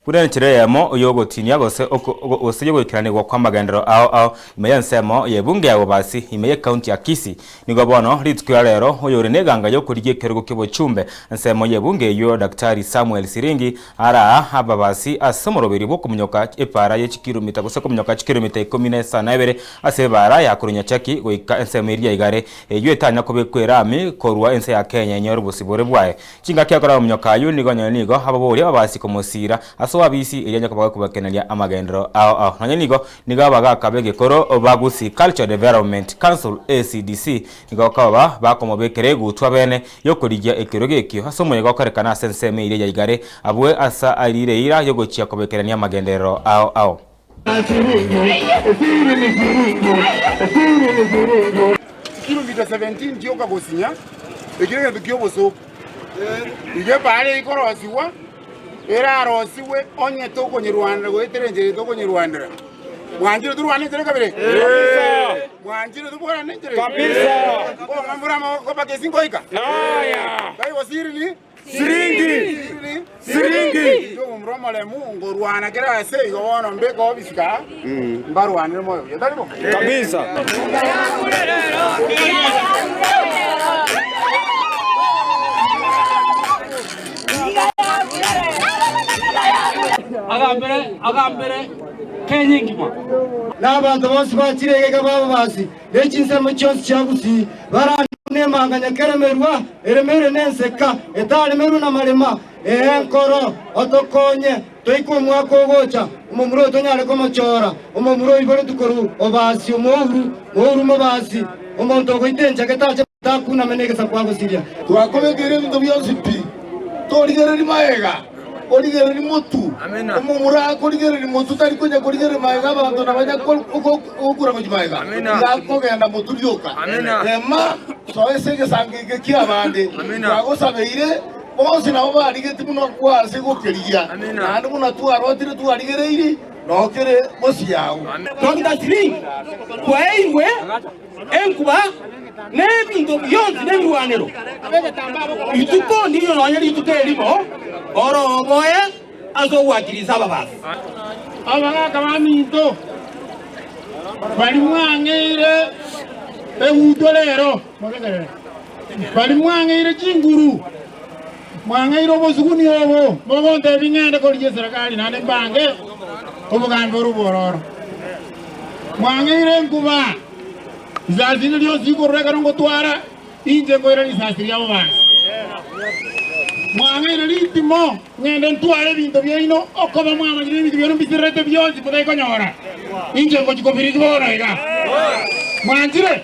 Kudani chireyemo yogo tinia gose yogo ikiranirwa kwa magendero ao imeye nsemo yebunge ya basi imeye county ya Kisii nigo bono ritwa rero oyore neganga yo kurigie kerugo kibochumbe nsemo yebunge yo Daktari Samuel Siringi ara ababasi asomoroberi bo kumnyoka epara ye kilomita gose kumnyoka kilomita 17 asebara ya kurunya chaki goika nsemo iria igare yo etanya kobekwera korwa ense ya Kenya nyoru busibore bwae chinga kyakora mnyoka yo nigo ababori abasi komosira wabisi ilianya kwa kubakenelia amagendero ao nanyenigo nigabaga kabege koro bagusi Culture Development Council ACDC nigo kaba bakomobekere gutwa bene yokurijya ekirogekyo hasomoye gokorekana senseme ile ya igare abwe asa alire ira yogochia kobekerania amagendero ao kilomita 17 dioka gosinya ekirege tukioboso ige pale ikorosiwa era rosiwe onye toko nyirwanda goiterenje toko nyirwanda mwanjiro turwane tere kabere mwanjiro tubora nenjere kabisa o mambura ko bakesi ngoika aya kai wasiri Siringi ndo mromo le mungu rwana kera se gono mbeko obisika mbarwane moyo yadalimo kabisa agambere kenyingima n'abantu bose bakirega babasi n'ekinsemo cyose cyagusi baranemanganya keremerwa eremere nenseka etalemeru na marema enkoro otokonye toikumwa kogocha umumuro tonyale komochora umumuro ibore tukoru obasi umuhuru mobasi umuntu goitenja ketache takuna menegesa kwagusiria twakobegere ndo byosipi toligere ni maega oligere ni motu umumura koligere ni motu tari konya koligere maega abantu nabanya okura mu maega yakogenda motu lyoka ema so esege sangike kiabande twagosabeire bose nabo barigete muno kwase gokeriya nandi muno twarotire twarigere iri nokere bosi yawo Dr. Siringi kwaeimwe enkuba nebintu byonse n'emirwaniro ituko ndiyo nonyeri itukerimo oroboye azowakiriza ababasi abagaka baminto bali mwangire ewuto lero bali mwangire chinguru mwangire obosuguni obo bogonte bingende kolije serikali nande bange obugambe orubororo mwangire nkuba izazini lyo zikoreka ngo twara inje ngoira lisasiri abo basi mwangire litimo ngende ntware bintu byino okoba mwamanyire bintu byino bisirete byonzi budai konyora inje ngo chikopiri kibora ega mwanjire